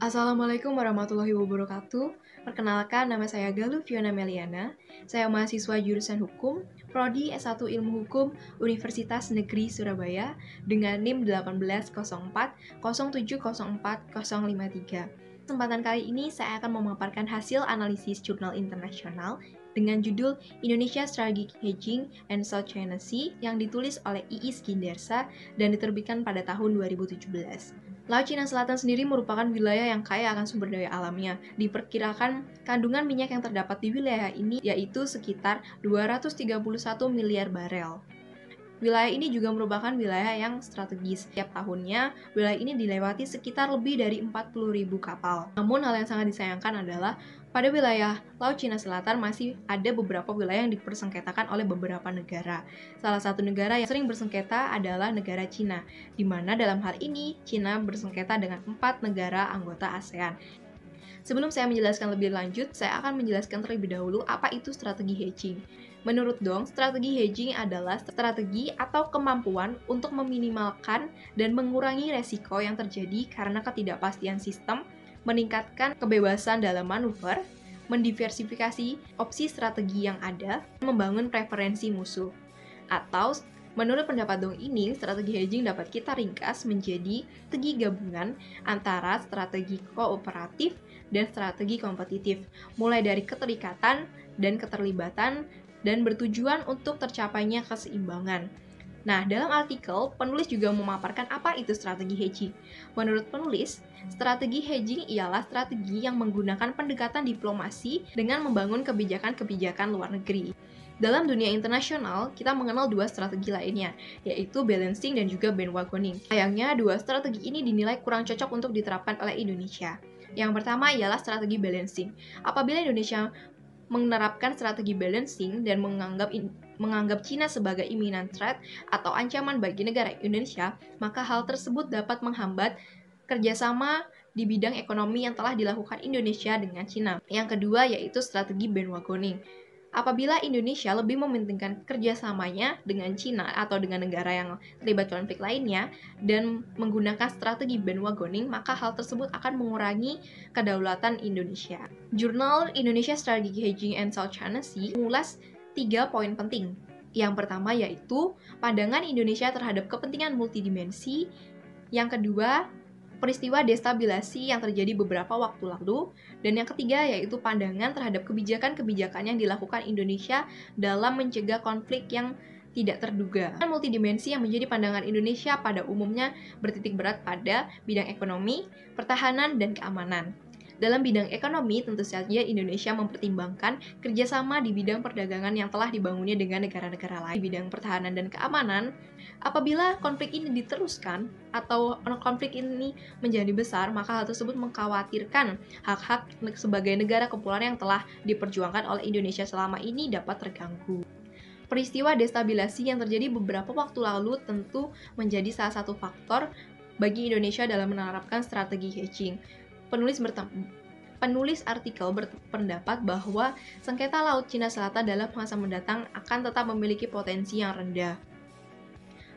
Assalamualaikum warahmatullahi wabarakatuh. Perkenalkan, nama saya Galuh Fiona Meliana. Saya mahasiswa jurusan Hukum, Prodi S1 Ilmu Hukum, Universitas Negeri Surabaya dengan NIM 1804070453. Kesempatan kali ini saya akan memaparkan hasil analisis jurnal internasional dengan judul Indonesia Strategic Hedging and South China Sea yang ditulis oleh Iis Gindersa dan diterbitkan pada tahun 2017. Laut Cina Selatan sendiri merupakan wilayah yang kaya akan sumber daya alamnya. Diperkirakan kandungan minyak yang terdapat di wilayah ini yaitu sekitar 231 miliar barel. Wilayah ini juga merupakan wilayah yang strategis. Setiap tahunnya, wilayah ini dilewati sekitar lebih dari 40.000 kapal. Namun, hal yang sangat disayangkan adalah pada wilayah Laut Cina Selatan masih ada beberapa wilayah yang dipersengketakan oleh beberapa negara. Salah satu negara yang sering bersengketa adalah negara Cina, di mana dalam hal ini Cina bersengketa dengan 4 negara anggota ASEAN. Sebelum saya menjelaskan lebih lanjut, saya akan menjelaskan terlebih dahulu apa itu strategi hedging. Menurut Dong, strategi hedging adalah strategi atau kemampuan untuk meminimalkan dan mengurangi resiko yang terjadi karena ketidakpastian sistem, meningkatkan kebebasan dalam manuver, mendiversifikasi opsi strategi yang ada, dan membangun preferensi musuh. Atau menurut pendapat Dong ini, strategi hedging dapat kita ringkas menjadi strategi gabungan antara strategi kooperatif dan strategi kompetitif, mulai dari keterikatan dan keterlibatan dan bertujuan untuk tercapainya keseimbangan. Nah, dalam artikel, penulis juga memaparkan apa itu strategi hedging. Menurut penulis, strategi hedging ialah strategi yang menggunakan pendekatan diplomasi dengan membangun kebijakan-kebijakan luar negeri. Dalam dunia internasional, kita mengenal dua strategi lainnya, yaitu balancing dan juga bandwagoning. Sayangnya, dua strategi ini dinilai kurang cocok untuk diterapkan oleh Indonesia. Yang pertama ialah strategi balancing. Apabila Indonesia menerapkan strategi balancing dan menganggap Cina sebagai imminent threat atau ancaman bagi negara Indonesia, maka hal tersebut dapat menghambat kerjasama di bidang ekonomi yang telah dilakukan Indonesia dengan Cina. Yang kedua yaitu strategi bandwagoning. Apabila Indonesia lebih mementingkan kerjasamanya dengan Cina atau dengan negara yang terlibat konflik lainnya dan menggunakan strategi bandwagoning, maka hal tersebut akan mengurangi kedaulatan Indonesia. Jurnal Indonesia Strategic Hedging and South China Sea mengulas 3 poin penting. Yang pertama yaitu pandangan Indonesia terhadap kepentingan multidimensi. Yang kedua, peristiwa destabilisasi yang terjadi beberapa waktu lalu, dan yang ketiga yaitu pandangan terhadap kebijakan-kebijakan yang dilakukan Indonesia dalam mencegah konflik yang tidak terduga. Multidimensi yang menjadi pandangan Indonesia pada umumnya bertitik berat pada bidang ekonomi, pertahanan, dan keamanan. Dalam bidang ekonomi, tentu saja Indonesia mempertimbangkan kerjasama di bidang perdagangan yang telah dibangunnya dengan negara-negara lain. Di bidang pertahanan dan keamanan, apabila konflik ini diteruskan atau konflik ini menjadi besar, maka hal tersebut mengkhawatirkan hak-hak sebagai negara kepulauan yang telah diperjuangkan oleh Indonesia selama ini dapat terganggu. Peristiwa destabilisasi yang terjadi beberapa waktu lalu tentu menjadi salah satu faktor bagi Indonesia dalam menerapkan strategi hedging. Penulis artikel berpendapat bahwa sengketa Laut Cina Selatan dalam masa mendatang akan tetap memiliki potensi yang rendah.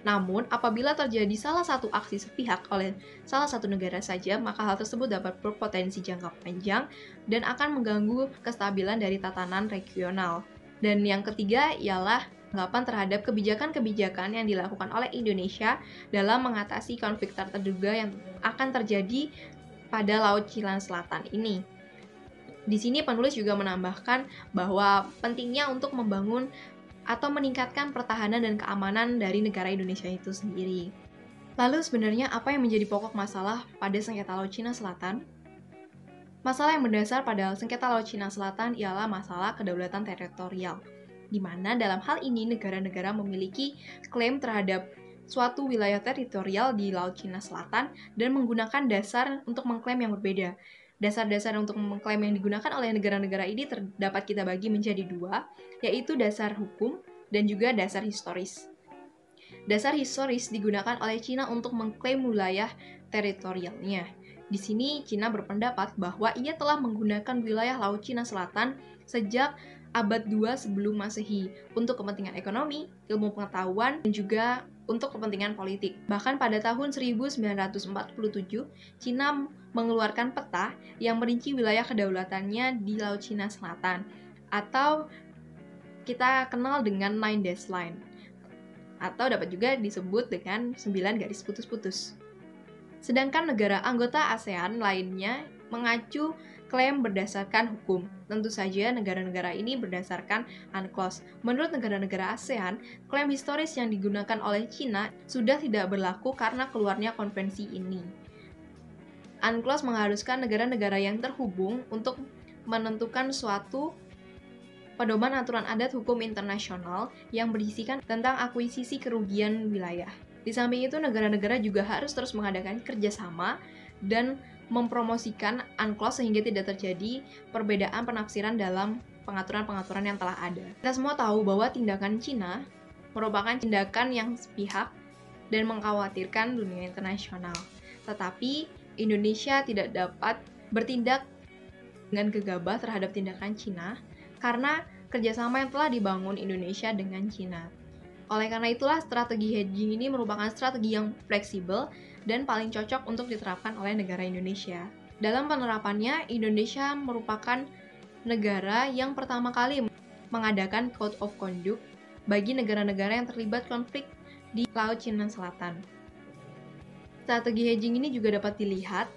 Namun, apabila terjadi salah satu aksi sepihak oleh salah satu negara saja, maka hal tersebut dapat berpotensi jangka panjang dan akan mengganggu kestabilan dari tatanan regional. Dan yang ketiga ialah tanggapan terhadap kebijakan-kebijakan yang dilakukan oleh Indonesia dalam mengatasi konflik tak terduga yang akan terjadi pada Laut Cina Selatan ini. Di sini penulis juga menambahkan bahwa pentingnya untuk membangun atau meningkatkan pertahanan dan keamanan dari negara Indonesia itu sendiri. Lalu sebenarnya apa yang menjadi pokok masalah pada sengketa Laut Cina Selatan? Masalah yang mendasar pada sengketa Laut Cina Selatan ialah masalah kedaulatan teritorial, di mana dalam hal ini negara-negara memiliki klaim terhadap suatu wilayah teritorial di Laut Cina Selatan dan menggunakan dasar untuk mengklaim yang berbeda. Dasar-dasar untuk mengklaim yang digunakan oleh negara-negara ini dapat kita bagi menjadi dua, yaitu dasar hukum dan juga dasar historis. Dasar historis digunakan oleh Cina untuk mengklaim wilayah teritorialnya. Di sini Cina berpendapat bahwa ia telah menggunakan wilayah Laut Cina Selatan sejak abad 2 sebelum Masehi untuk kepentingan ekonomi, ilmu pengetahuan, dan juga untuk kepentingan politik. Bahkan pada tahun 1947, Cina mengeluarkan peta yang merinci wilayah kedaulatannya di Laut Cina Selatan, atau kita kenal dengan Nine Dash Line, atau dapat juga disebut dengan 9 garis putus-putus. Sedangkan negara anggota ASEAN lainnya mengacu klaim berdasarkan hukum. Tentu saja negara-negara ini berdasarkan UNCLOS. Menurut negara-negara ASEAN, klaim historis yang digunakan oleh Cina sudah tidak berlaku karena keluarnya konvensi ini. UNCLOS mengharuskan negara-negara yang terhubung untuk menentukan suatu pedoman aturan adat hukum internasional yang berisikan tentang akuisisi kerugian wilayah. Di samping itu, negara-negara juga harus terus mengadakan kerjasama dan mempromosikan UNCLOS sehingga tidak terjadi perbedaan penafsiran dalam pengaturan-pengaturan yang telah ada. Kita semua tahu bahwa tindakan Cina merupakan tindakan yang sepihak dan mengkhawatirkan dunia internasional. Tetapi Indonesia tidak dapat bertindak dengan gegabah terhadap tindakan Cina karena kerjasama yang telah dibangun Indonesia dengan Cina. Oleh karena itulah, strategi hedging ini merupakan strategi yang fleksibel dan paling cocok untuk diterapkan oleh negara Indonesia. Dalam penerapannya, Indonesia merupakan negara yang pertama kali mengadakan Code of Conduct bagi negara-negara yang terlibat konflik di Laut Cina Selatan. Strategi hedging ini juga dapat dilihat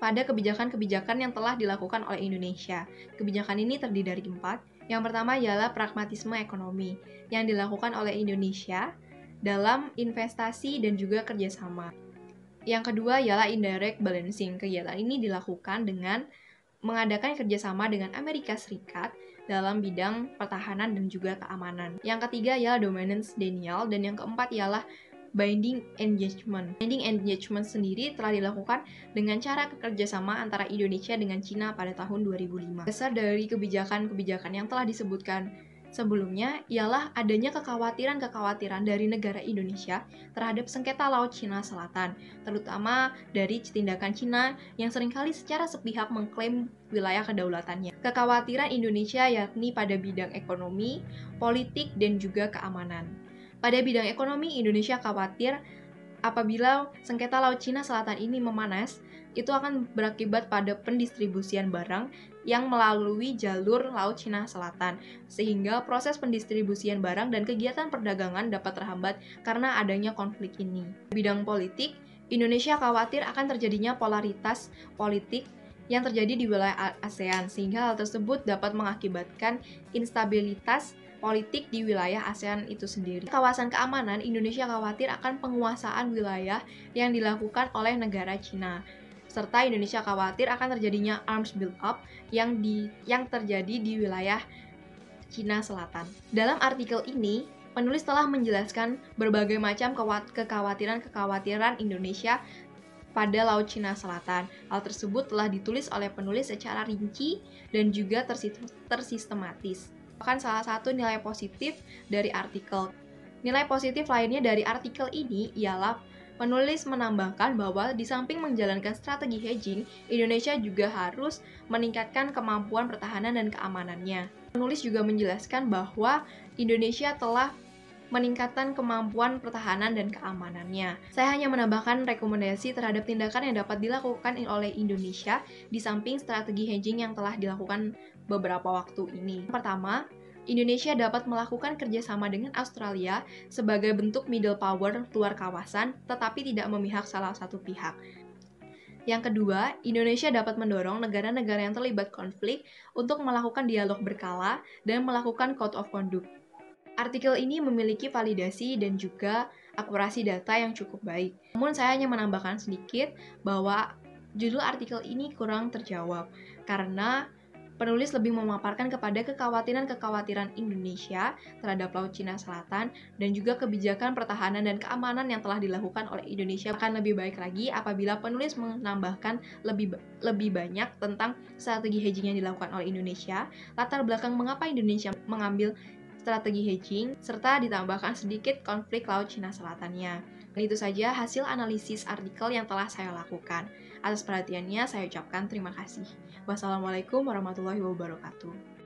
pada kebijakan-kebijakan yang telah dilakukan oleh Indonesia. Kebijakan ini terdiri dari 4. Yang pertama ialah pragmatisme ekonomi yang dilakukan oleh Indonesia dalam investasi dan juga kerjasama. Yang kedua ialah indirect balancing. Kegiatan ini dilakukan dengan mengadakan kerjasama dengan Amerika Serikat dalam bidang pertahanan dan juga keamanan. Yang ketiga ialah dominance denial, dan yang keempat ialah binding engagement. Binding engagement sendiri telah dilakukan dengan cara kerjasama antara Indonesia dengan Cina pada tahun 2005. Dasar dari kebijakan-kebijakan yang telah disebutkan sebelumnya ialah adanya kekhawatiran-kekhawatiran dari negara Indonesia terhadap sengketa Laut Cina Selatan, terutama dari tindakan Cina yang seringkali secara sepihak mengklaim wilayah kedaulatannya. Kekhawatiran Indonesia yakni pada bidang ekonomi, politik, dan juga keamanan. Pada bidang ekonomi, Indonesia khawatir apabila sengketa Laut Cina Selatan ini memanas, itu akan berakibat pada pendistribusian barang yang melalui jalur Laut Cina Selatan, sehingga proses pendistribusian barang dan kegiatan perdagangan dapat terhambat karena adanya konflik ini. Di bidang politik, Indonesia khawatir akan terjadinya polaritas politik yang terjadi di wilayah ASEAN, sehingga hal tersebut dapat mengakibatkan instabilitas politik di wilayah ASEAN itu sendiri. Kawasan keamanan, Indonesia khawatir akan penguasaan wilayah yang dilakukan oleh negara Cina, serta Indonesia khawatir akan terjadinya arms build-up yang terjadi di wilayah Cina Selatan. Dalam artikel ini, penulis telah menjelaskan berbagai macam kekhawatiran Indonesia pada Laut Cina Selatan. Hal tersebut telah ditulis oleh penulis secara rinci dan juga tersistematis. Bahkan salah satu nilai positif dari artikel. Nilai positif lainnya dari artikel ini ialah penulis menambahkan bahwa di samping menjalankan strategi hedging, Indonesia juga harus meningkatkan kemampuan pertahanan dan keamanannya. Penulis juga menjelaskan bahwa Indonesia telah meningkatkan kemampuan pertahanan dan keamanannya. Saya hanya menambahkan rekomendasi terhadap tindakan yang dapat dilakukan oleh Indonesia di samping strategi hedging yang telah dilakukan beberapa waktu ini. Pertama, Indonesia dapat melakukan kerjasama dengan Australia sebagai bentuk middle power luar kawasan, tetapi tidak memihak salah satu pihak. Yang kedua, Indonesia dapat mendorong negara-negara yang terlibat konflik untuk melakukan dialog berkala dan melakukan code of conduct. Artikel ini memiliki validasi dan juga akurasi data yang cukup baik. Namun saya hanya menambahkan sedikit bahwa judul artikel ini kurang terjawab karena penulis lebih memaparkan kepada kekhawatiran-kekhawatiran Indonesia terhadap Laut Cina Selatan dan juga kebijakan pertahanan dan keamanan yang telah dilakukan oleh Indonesia. Akan lebih baik lagi apabila penulis menambahkan lebih banyak tentang strategi hedging yang dilakukan oleh Indonesia, latar belakang mengapa Indonesia mengambil strategi hedging, serta ditambahkan sedikit konflik Laut Cina Selatannya. Dan itu saja hasil analisis artikel yang telah saya lakukan. Atas perhatiannya, saya ucapkan terima kasih. Wassalamualaikum warahmatullahi wabarakatuh.